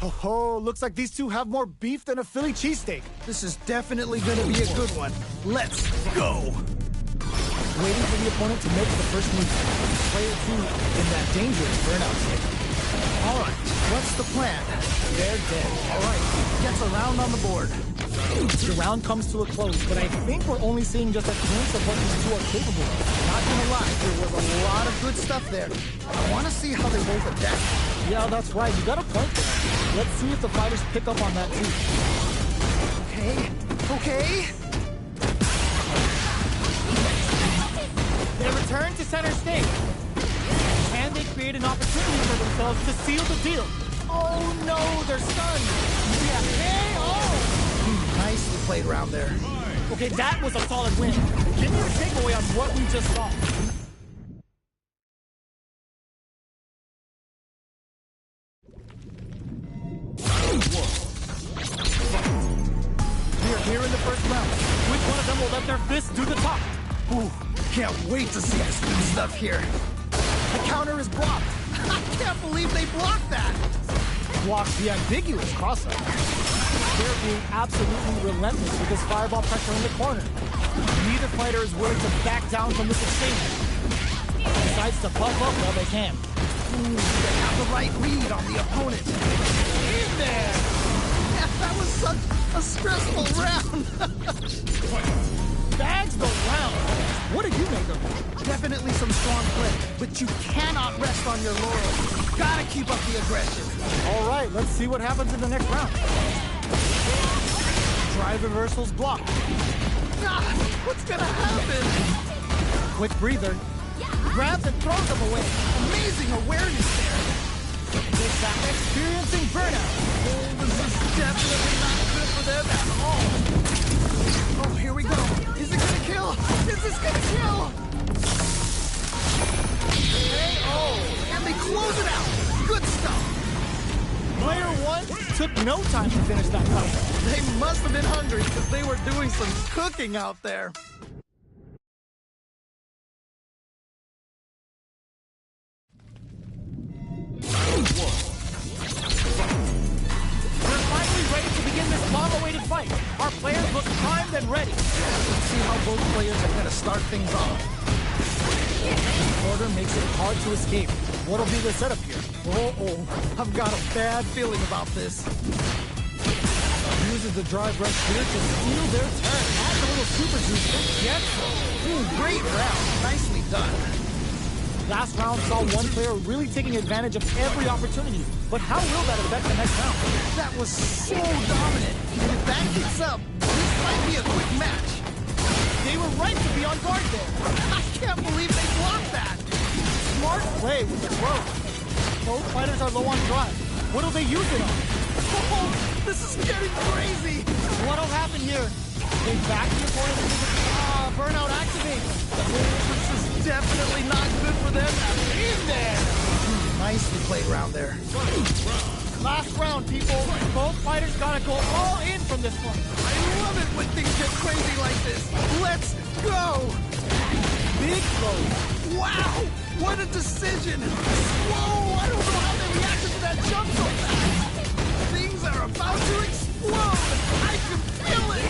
Oh, looks like these two have more beef than a Philly cheesesteak. This is definitely going to be a good one. Let's go! Waiting for the opponent to make the first move. Player 2 in that dangerous burnout state. All right, what's the plan? They're dead. All right, gets a round on the board. The round comes to a close, but I think we're only seeing just a glimpse of what these two are capable of. Not gonna lie, there was a lot of good stuff there. I want to see how they both adapt. Yeah, that's right. You got a point there. Let's see if the fighters pick up on that too. Okay. They return to center stage. Can they create an opportunity for themselves to seal the deal? Oh no, they're stunned. Yeah, Nicely played around there. Okay, that was a solid win. Give me your takeaway on what we just saw. We're here in the first round. Which one of them will let their fists do the talk? Ooh, can't wait to see this new stuff here. The counter is blocked. I can't believe they blocked that. Blocks the ambiguous crossover. They're being absolutely relentless with this fireball pressure in the corner. Neither fighter is willing to back down from this exchange. Decides to puff up while they can. Ooh, they have the right read on the opponent. In there! Yeah, that was such a stressful round. Bags the round. What did you make of it? Definitely some strong play, but you cannot rest on your laurels. Gotta keep up the aggression. All right, let's see what happens in the next round. Drive reversals blocked. Ah, what's gonna happen? Quick breather. Grabs and throws them away. Amazing awareness there. This back experiencing burnout. Oh, this is definitely not good for them at all. Oh, here we go. Is it gonna kill? Is this gonna kill? And they close it out. Good stuff. Player 1 took no time to finish that fight. They must have been hungry because they were doing some cooking out there. We're finally ready to begin this long-awaited fight. Our players look primed and ready. Let's see how both players are gonna start things off. Order makes it hard to escape. What'll be the setup here? Oh, I've got a bad feeling about this. Uses the drive rush here to steal their turn. Adds a little super juice. Yes. Ooh, great round. Nicely done. Last round saw one player really taking advantage of every opportunity. But how will that affect the next round? That was so dominant. And if that keeps up, this might be a quick match. They were right to be on guard there. I can't believe they blocked that. Smart play with the throw. Both fighters are low on drive. What'll they use it on? Oh, this is getting crazy. What'll happen here? They back the opponent into the burnout activates. This is definitely not good for them. In there. Nicely played around there. Last round, people. Both fighters gotta go all in from this point. I love it when things get crazy like this. Let's go. Big throw. Wow, what a decision. Whoa, I don't know how they reacted to that jump so fast. Things are about to explode. I can feel it.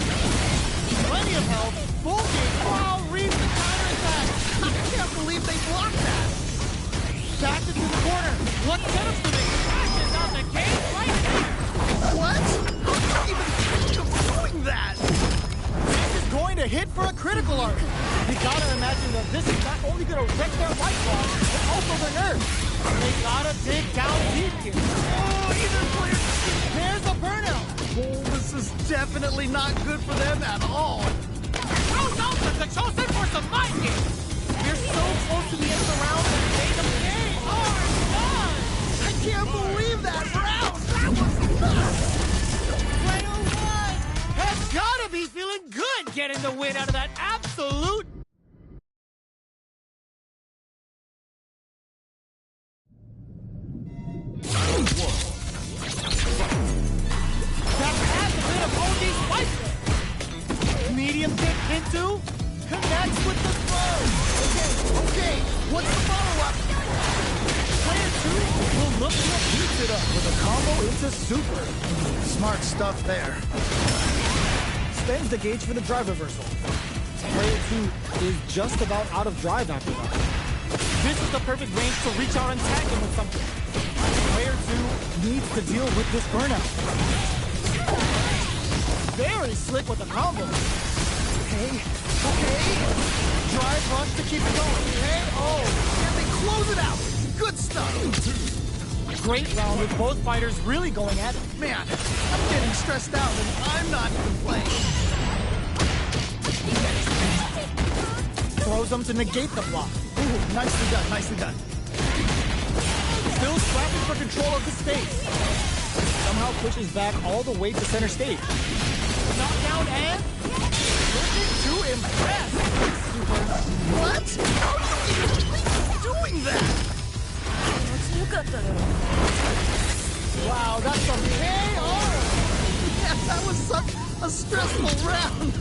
Plenty of health. Full game. Wow, reads the counterattack. I can't believe they blocked that. Backed into the corner. What setups do they crashes on the cage right there? What? How did you even think of doing that? This is going to hit for a critical arc. You gotta imagine that this is not only gonna wreck their right claw, but also their nerves. They gotta dig down deep here. Oh, either player. There's a burnout. Oh, this is definitely not good for them at all. Who knows if the chosen for some mind games? We're so close to the end of the round that they are done. I can't believe that round. That was nuts. Player 1 has gotta be feeling good getting the win out of that absolute. That has a bit of OG's fight. Medium kick into, connects with the throw. Okay, what's the follow-up? Player two will look to beat it up with a combo into super. Smart stuff there. Spends the gauge for the drive reversal. Player 2 is just about out of drive after that. This is the perfect range to reach out and tag him with something. Player 2 needs to deal with this burnout. Very slick with the combo. Okay. Drive rush to keep it going. Okay. Oh, and they close it out. Good stuff. Great round with both fighters really going at it. Man, I'm getting stressed out and I'm not even playing. Throws them to negate the block. Ooh, nicely done, nicely done. Still scrapping for control of the stage. Somehow pushes back all the way to center stage. Knockdown and looking to impress. What? How are you even doing that? Wow, that's some KO! Yeah, that was such a stressful round.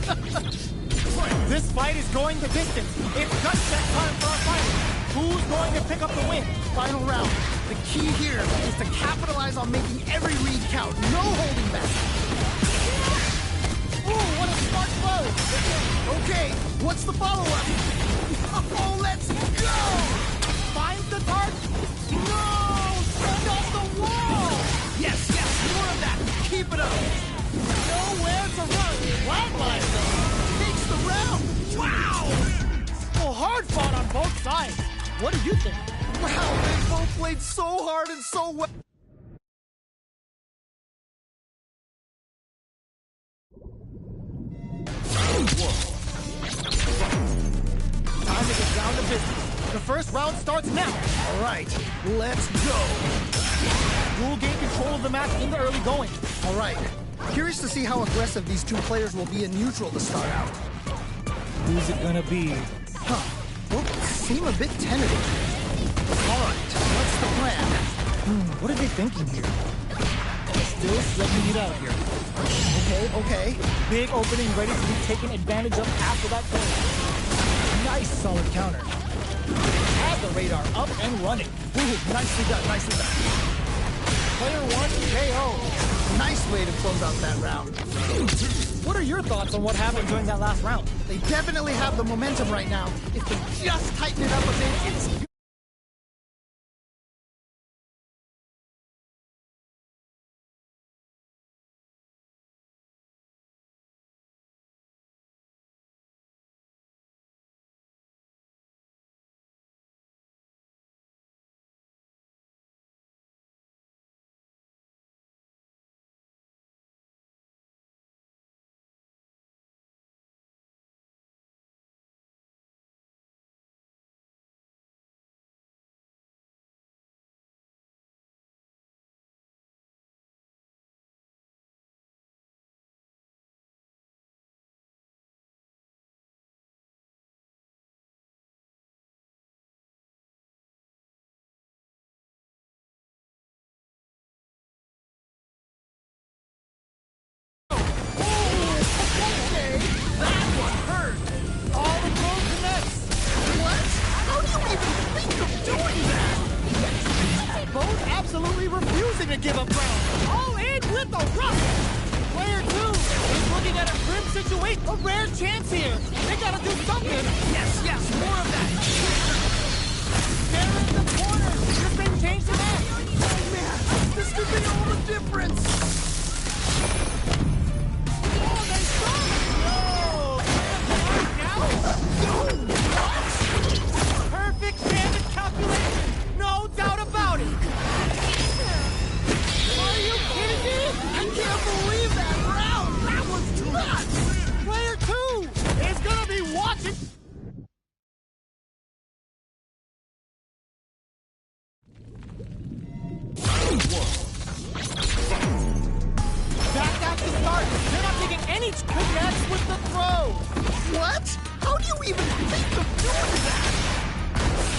This fight is going the distance. It's gut check time for our fighter. Who's going to pick up the win? Final round. The key here is to capitalize on making every read count. No holding back. Ooh, what a smart throw! Okay, what's the follow-up? Oh, let's go! Finds the target. No! Send off the wall! Yes, more of that. Keep it up. Nowhere to run. Flatline though. Takes the round. Wow! Well, hard fought on both sides. What do you think? Wow, they both played so hard and so well. Time to get down to business. The first round starts now. All right, let's go. Dual gain control of the match in the early going. All right. Curious to see how aggressive these two players will be in neutral to start out. Who's it gonna be? Both seem a bit tentative. All right, what's the plan? What are they thinking here? Still slugging it out here. Okay. Big opening ready to be taken advantage of after that corner. Nice solid counter. Have the radar up and running. Ooh, nicely done. Player 1 KO. Nice way to close out that round. What are your thoughts on what happened during that last round? They definitely have the momentum right now. If they just tighten it up a bit, it's good. Absolutely refusing to give up ground. All in with the rush. Player 2 is looking at a grim situation. A rare chance here. They gotta do something. Yes, more of that. They're in the corner. This thing changed the match. Oh, man, this could be all the difference. Oh, they stop. No. What? Perfect damage calculation. No doubt about it. Are you kidding me? I can't believe that round! That was nuts! Player 2 is gonna be watching. Back at the start. They're not taking any connects with the throw. What? How do you even think of doing that?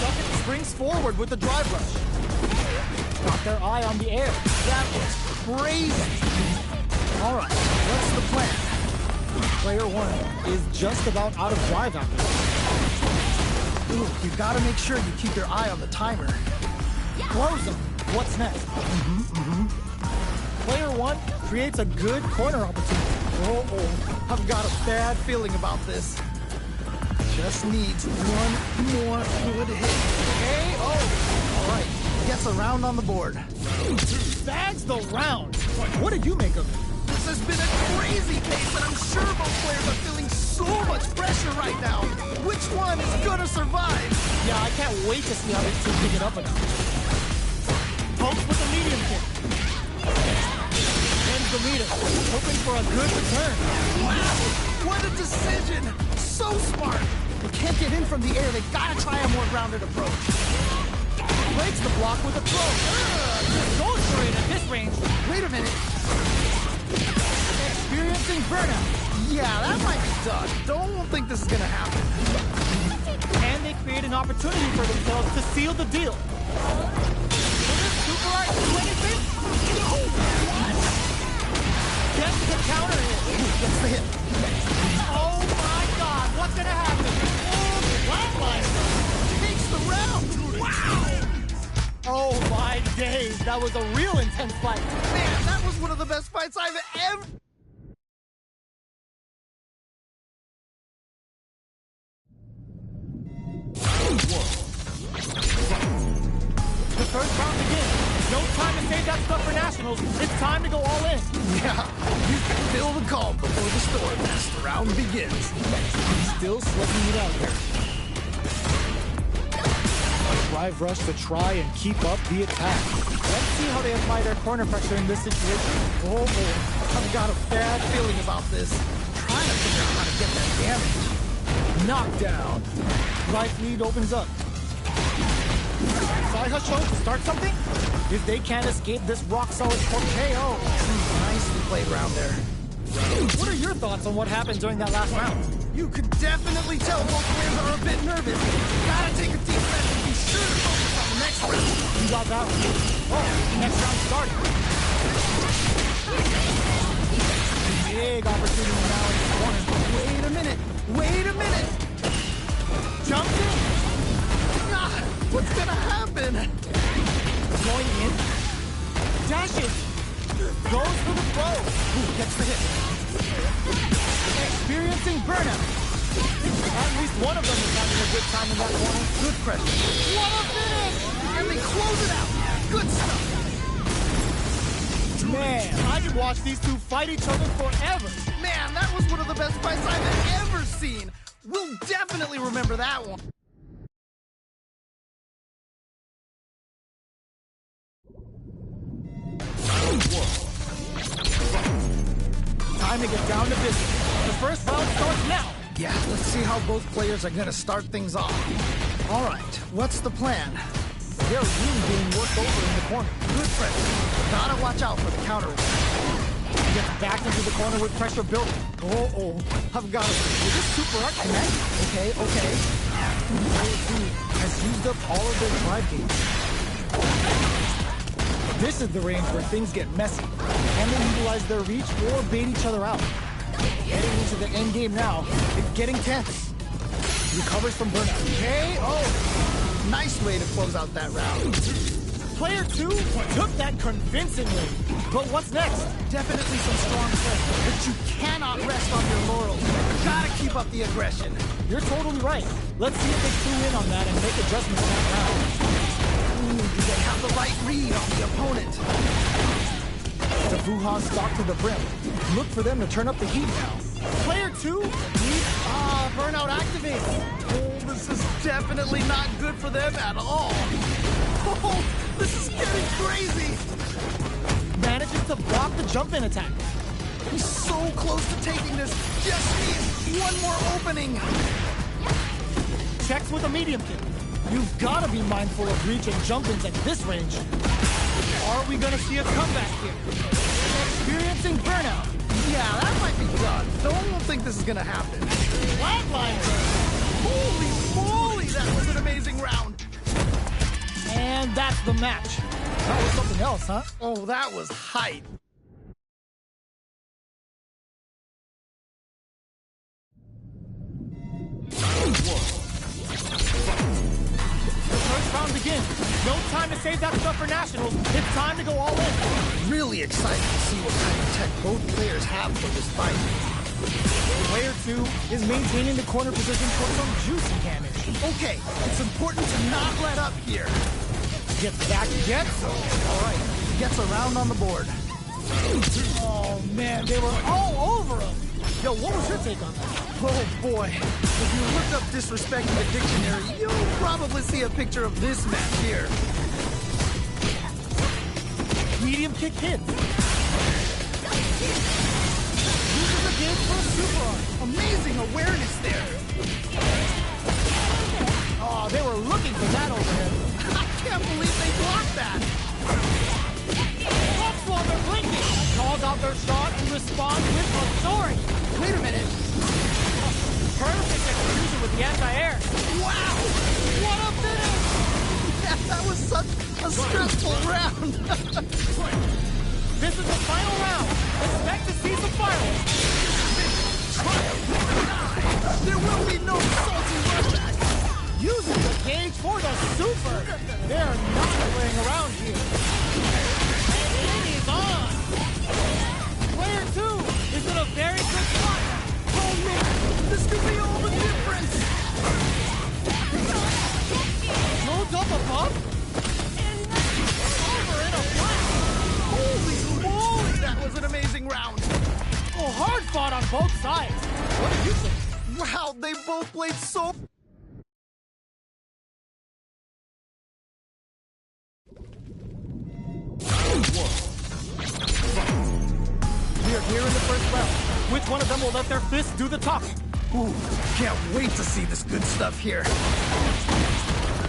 Duckett springs forward with the drive rush. Got their eye on the air. That was crazy. All right, what's the plan? Player 1 is just about out of drive after that. Ooh, you gotta make sure you keep your eye on the timer. Blows him. What's next? Player 1 creates a good corner opportunity. Oh, I've got a bad feeling about this. Just needs one more good hit. KO! All right, gets a round on the board. Bags the round. What did you make of it? This has been a crazy pace, and I'm sure both players are feeling so much pressure right now. Which one is gonna survive? Yeah, I can't wait to see how these two pick it up enough. Pokes with the medium kick. Ends the meter, hoping for a good return. Wow, what a decision! So smart. They can't get in from the air. They gotta try a more grounded approach. Breaks the block with a throw. Just goes for it at this range. Wait a minute. Experiencing burnout. Yeah, that might be done. Don't think this is gonna happen. And they create an opportunity for themselves to seal the deal. Will this super art do anything? Gets the counter hit. Gets the hit. Oh my god, what's gonna happen? Flatline Takes the round. Wow. Oh my days, that was a real intense fight. Man, that was one of the best fights I've ever... The first round begins. No time to save that stuff for nationals. It's time to go all in. Yeah, you can feel the calm before the storm as the round begins. Still slugging it out here. Drive rush to try and keep up the attack. Let's see how they apply their corner pressure in this situation. Oh boy, I've got a bad feeling about this. Trying to figure out how to get that damage. Knockdown. Right lead opens up. Side hustle to start something? If they can't escape this rock-solid KO. Nicely played round there. What are your thoughts on what happened during that last round? You could definitely tell both players are a bit nervous. Gotta take a deep breath and be sure to focus on the next round. You got that one. Oh, next round started. Big opportunity now in the corner. Wait a minute. Wait a minute. Jumps in. God, what's gonna happen? Going in. Dashes. Goes for the throw. Gets the hit. Experiencing burnout. At least one of them is having a good time in that corner. Good pressure. What a finish! And they close it out. Good stuff. Man, I could watch these two fight each other forever. Man, that was one of the best fights I've ever seen. We'll definitely remember that one. Time to get down to business. The first round starts now. Yeah, let's see how both players are gonna start things off. All right, what's the plan? They're really being worked over in the corner. Good pressure. Gotta watch out for the counter. Gets back into the corner with pressure building. Oh, I've got it. Is this super art connect? Okay. Player 2 has used up all of their drive games. This is the range where things get messy. Can they utilize their reach or bait each other out? Heading into the end game now, it's getting tense. Recovers from burnout. KO. Nice way to close out that round. Player 2 took that convincingly. But what's next? Definitely some strong pressure, but you cannot rest on your laurels. Gotta keep up the aggression. You're totally right. Let's see if they tune in on that and make adjustments that round. Do they have the right read on the opponent? The Wuhan stock to the brim. Look for them to turn up the heat now. Player 2 needs burnout activate. Oh, this is definitely not good for them at all. Oh, this is getting crazy. Manages to block the jump-in attack. He's so close to taking this. Just needs one more opening. Checks with a medium kick. You've got to be mindful of reach and jump-ins at this range. Are we going to see a comeback here? Experiencing burnout. Yeah, that might be done. Don't think this is going to happen. Flatline. Holy moly, that was an amazing round. And that's the match. That was something else, huh? Oh, that was hype. The first round begins. No time to save that stuff for Nationals. It's time to go all in. Really excited to see what kind of tech both players have for this fight. Player 2 is maintaining the corner position for some juicy damage. Okay, it's important to not let up here. Gets back, gets. All right, gets around on the board. Oh man, they were all over him. Yo, what was your take on that? Oh boy, if you looked up disrespect in the dictionary, you'll probably see a picture of this match here. Medium kick hits. Uses the game for a super arm. Amazing awareness there. Oh, they were looking for that overhead. I can't believe they blocked that. Bucks while they're blinking. Calls out their shot and responds with authority. Wait a minute. Perfect execution with the anti-air. Wow! What a finish! Yeah, that was such a stressful round. This is the final round. Expect to see some fireworks. There will be no salty rushback. Using the gauge for the super. They're not playing around here. And it is on. Player 2 is in a very good spot. Oh man, this could be all the difference. Loads up above. Over in a flash. Holy moly, that was an amazing round. Oh, hard fought on both sides. What did you think? Wow, they both played so... We are here in the first round. Which one of them will let their fists do the talking? Ooh, can't wait to see this good stuff here.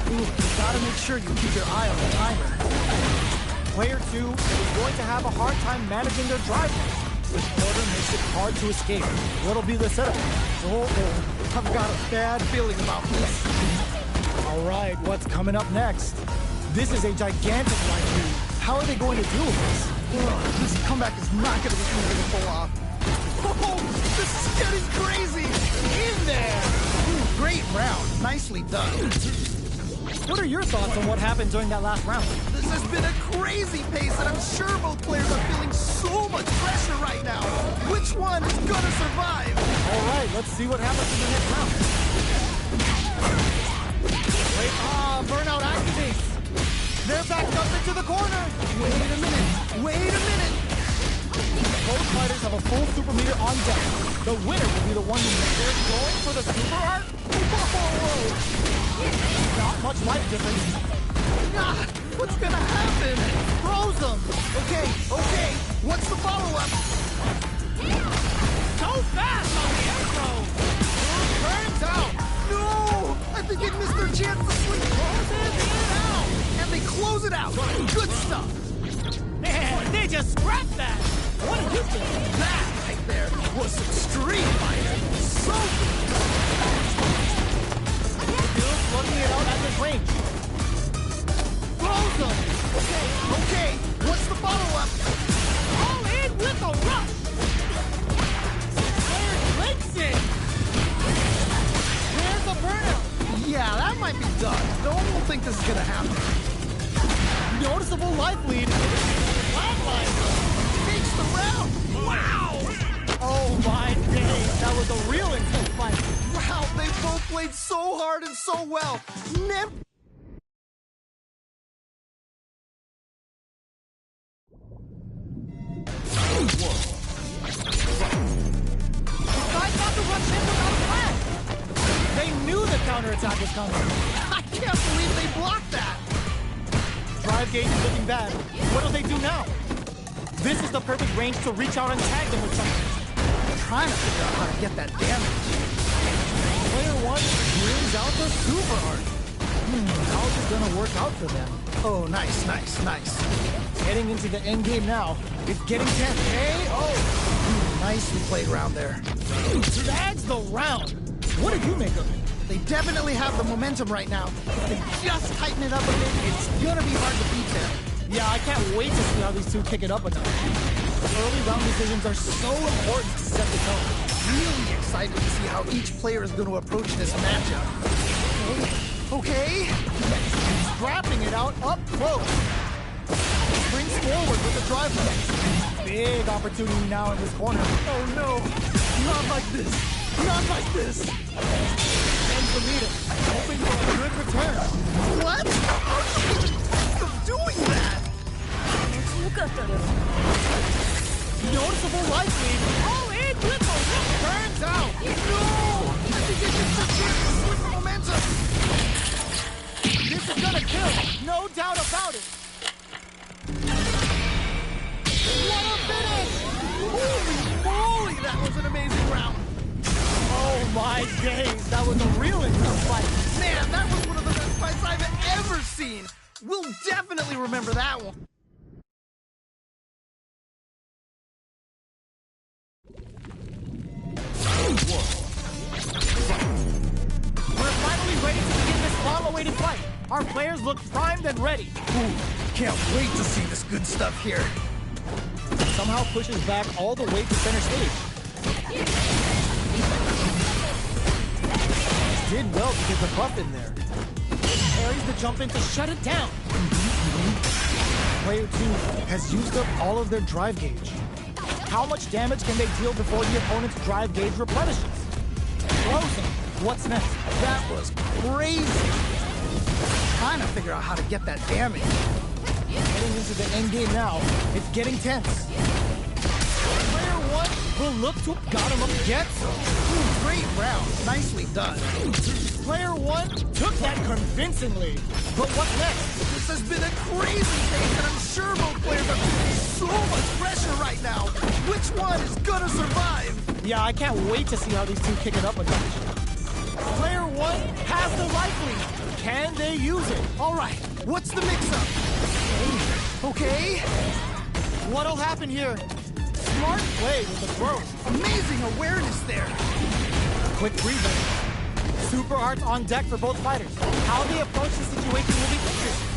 Ooh, you gotta make sure you keep your eye on the timer. Player 2 is going to have a hard time managing their drive. This quarter makes it hard to escape. What'll be the setup? Oh, I've got a bad feeling about this. All right, what's coming up next? This is a gigantic line lead. How are they going to deal with this? This comeback is not going to be easy to pull off. Oh, this is getting crazy! In there! Ooh, great round. Nicely done. What are your thoughts on what happened during that last round? This has been a crazy pace, and I'm sure both players are feeling so much pressure right now. Which one is going to survive? All right, let's see what happens in the next round. Wait, burnout activates. They're backed up into the corner. Wait a minute. Wait a minute. Both fighters have a full super meter on deck. The winner will be the one who they're going for the super art. Whoa. Not much life difference. Ah, what's gonna happen? Froze them. Okay, okay. What's the follow-up? So fast on the intro. Turns out. No! I think it missed their chance to sleep. Closes in out. And they close it out. Good stuff. Man, they just scrapped that. What did you think? That right there was extreme fighting. So good. Still slugging it out at this range. Froze them. Okay, okay. What's the follow-up? All in with a rush. Player breaks it. There's a burnout. Yeah, that might be done. No one will think this is gonna happen. Noticeable life lead. Flatline. Takes the round. Wow! Oh my days, that was a real intense fight. Wow, they both played so hard and so well. Never... Guys got to rush in without a plan. They knew the counterattack was coming. I can't believe they blocked that. Drive gauge is looking bad. What do they do now? This is the perfect range to reach out and tag them with something. I'm trying to figure out how to get that damage. Player 1 brings out the super art. How's it gonna work out for them? Oh, nice, nice, nice. Heading into the end game now. It's getting tense. Nicely played around there. That's the round. What did you make of it? They definitely have the momentum right now. If they just tighten it up a bit, it's gonna be hard to beat them. Yeah, I can't wait to see how these two kick it up enough. Early round decisions are so important to set the tone. Really excited to see how each player is going to approach this matchup. Okay. Scrapping it out up close. Springs forward with the drive hook. Big opportunity now in this corner. Oh no, not like this. Not like this. Ends the meter, hoping for a good return. What? How do you even think of doing that? Noticeable life lead. Oh, and with the Turns out. No! I think they just took it. Switch the momentum. This is gonna kill. No doubt about it. What a finish! Holy moly, that was an amazing round. Oh my days, that was a real intense fight. Man, that was one of the best fights I've ever seen. We'll definitely remember that one. We're finally ready to begin this long-awaited fight. Our players look primed and ready. Ooh, can't wait to see this good stuff here. Somehow pushes back all the way to center stage. Did well to get the buff in there. Carries the jump in to shut it down. Player 2 has used up all of their drive gauge. How much damage can they deal before the opponent's drive gauge replenishes? Closing. What's next? That was crazy. Trying to figure out how to get that damage. Getting into the end game now. It's getting tense. Player 1 will look to got him up again. Ooh, great round. Nicely done. Player 1 took that convincingly. But what's next? This has been a crazy pace, and I'm sure both players are feeling so much pressure right now. Which one is gonna survive? Yeah, I can't wait to see how these two kick it up a notch. Player 1 has the life lead. Can they use it? All right, what's the mix-up? Okay. What'll happen here? Smart play with the throw. Amazing awareness there. Quick breather. Super arts on deck for both fighters. How they approach the situation will be interesting.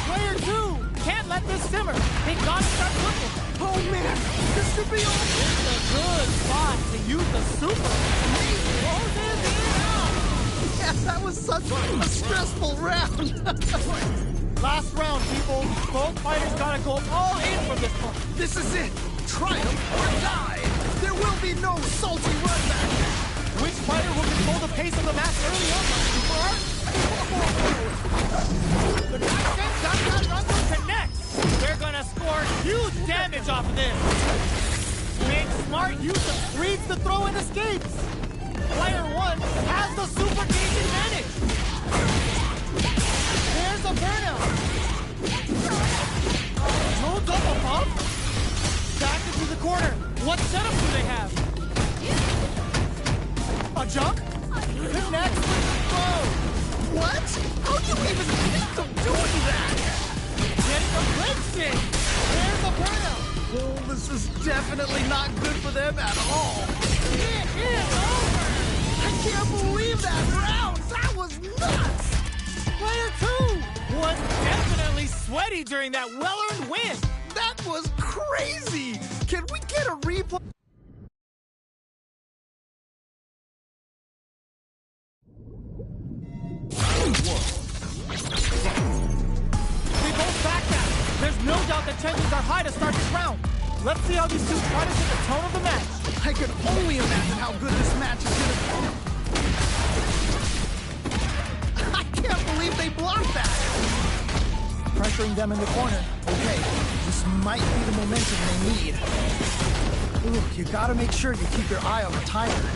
Player 2 can't let this simmer. They gotta start looking. Oh man, this could be all. It's a good spot to use the super. Closes it out. Yeah, that was such a stressful round. Last round, people. Both fighters gotta go all in for this one. This is it. Triumph or die. There will be no salty run back. Which fighter will control the pace of the match early on? Super art? The Naxxon Run connects. They're gonna score huge damage off of this. Make smart use of reads the throw and escapes. Player 1 has the super gauge advantage. There's a burnout. No double pump. Back into the corner. What setup do they have? A jump? Connects with the throw. What? How do you even think of doing that? Getting a blitz in. There's a burnout. Oh, this is definitely not good for them at all. It is over. I can't believe that round. That was nuts. Player 2 was definitely sweaty during that well-earned win. That was crazy. Can we get a replay? They both back now. There's no doubt that tensions are high to start this round. Let's see how these two try to set the tone of the match. I can only imagine how good this match is gonna be. I can't believe they blocked that. Pressuring them in the corner. Okay, this might be the momentum they need. Ooh, you gotta make sure you keep your eye on the timer.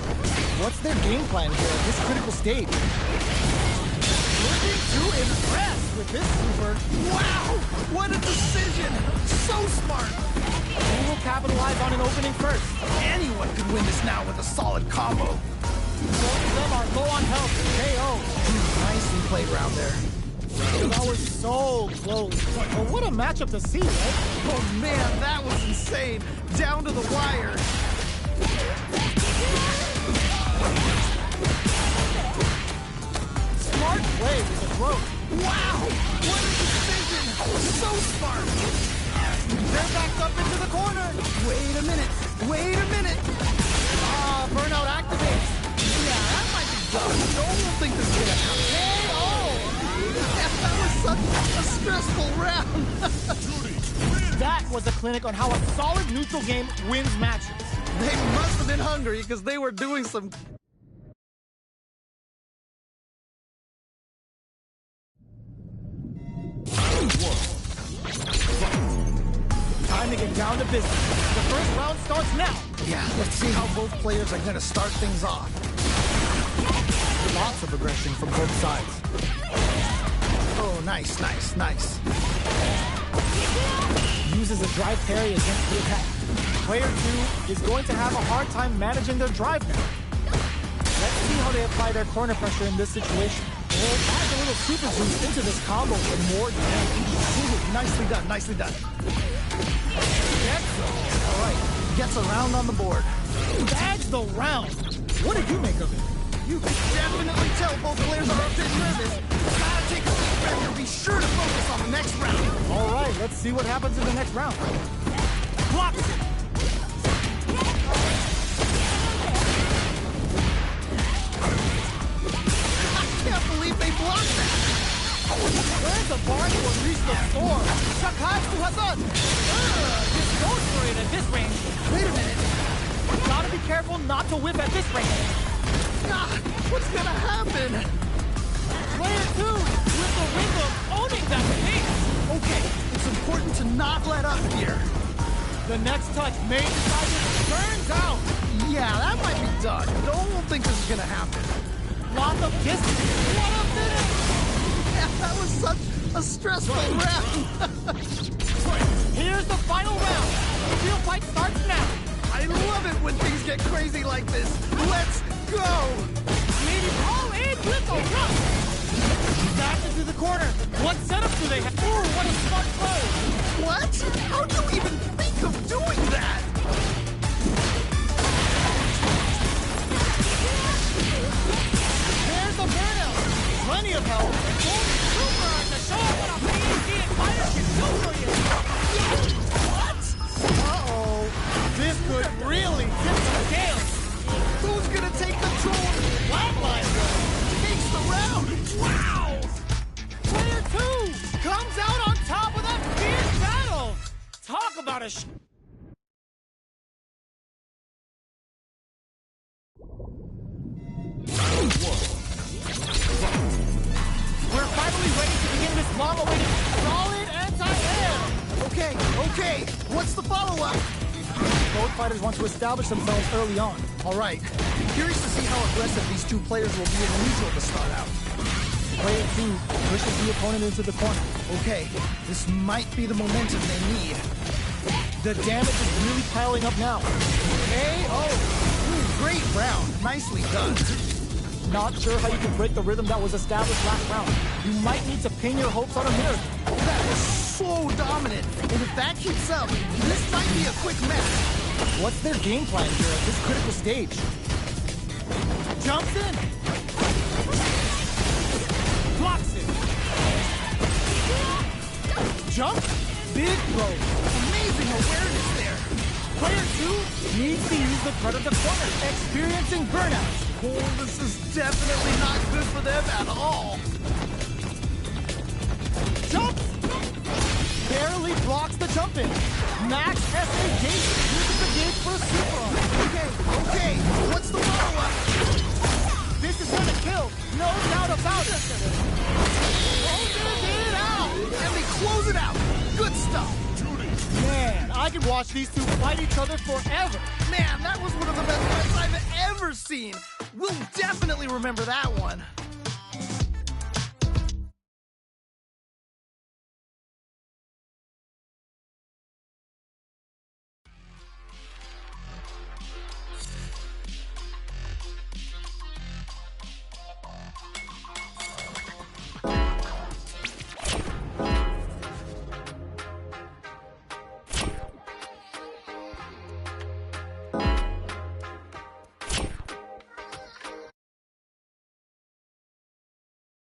What's their game plan here at this critical stage? Looking to impress with this super. Wow, what a decision. So smart. Who will capitalize on an opening first? Anyone could win this now with a solid combo. Both of them are low on health. KO. Nicely played round there. That was so close. But what a matchup to see, right? Oh man, that was insane. Down to the wire. Smart play with the throw. Wow, what a decision. So smart. They're backed up into the corner. Wait a minute. Wait a minute. Burnout activates. Yeah, that might be done. No one will think this is gonna happen. stressful round. That was a clinic on how a solid neutral game wins matches. They must have been hungry because they were doing some... Time to get down to business. The first round starts now. Yeah, let's see how both players are going to start things off. Lots of aggression from both sides. Oh, nice. Uses a drive parry against the attack. Player 2 is going to have a hard time managing their drive now. Let's see how they apply their corner pressure in this situation. We'll add a little super boost into this combo for more damage. Ooh, nicely done. All right, gets a round on the board. Bags the round. What did you make of it? You can definitely tell both players are a bit nervous. Gotta take a deep breath and be sure to focus on the next round. All right, let's see what happens in the next round. Blocks it. I can't believe they blocked that. Where's the bar to unleash the storm? Sakai to Hasan. Just goes for it at this range. Wait a minute. Gotta be careful not to whip at this range. Ah, what's gonna happen? Player 2 with the rhythm owning that pace. Okay, it's important to not let up here. The next touch may decide it burns out. Yeah, that might be done. Don't think this is gonna happen. Lot of distance. What a finish! Yeah, that was such a stressful round. Here's the final round. The real fight starts now. I love it when things get crazy like this. Let's go! Maybe all in with the rush. Back into the corner. What setup do they have? Ooh, what a smart play. What? How'd you even think of doing that? There's the burnout. Plenty of help. Golden super on the show what a PhD fighter can do for you. What? Uh-oh. This could really tip the scales. Who's gonna take control? Flatline Takes the round. Wow! Player 2 comes out on top of that fierce battle. Talk about a We're finally ready to begin this long-awaited solid anti-air. Okay. What's the follow-up? Both fighters want to establish themselves early on. All right. Curious to see how aggressive these two players will be in the neutral to start out. Player 2 pushes the opponent into the corner. Okay, this might be the momentum they need. The damage is really piling up now. Great round. Nicely done. Not sure how you can break the rhythm that was established last round. You might need to pin your hopes on a miracle. That was so dominant. And if that keeps up, this might be a quick match. What's their game plan here at this critical stage? Jumps in. Blocks it. Jump. Big throw. Amazing awareness there. Player 2 needs to use the cut of the corner, experiencing burnout. Oh, this is definitely not good for them at all. Jump! Barely blocks the jump in. Max SA gauge uses the gauge for a super on. Okay. What's the follow-up? This is gonna kill, no doubt about it. Closes it out! And they close it out. Good stuff. Man, I could watch these two fight each other forever. Man, that was one of the best fights I've ever seen. We'll definitely remember that one.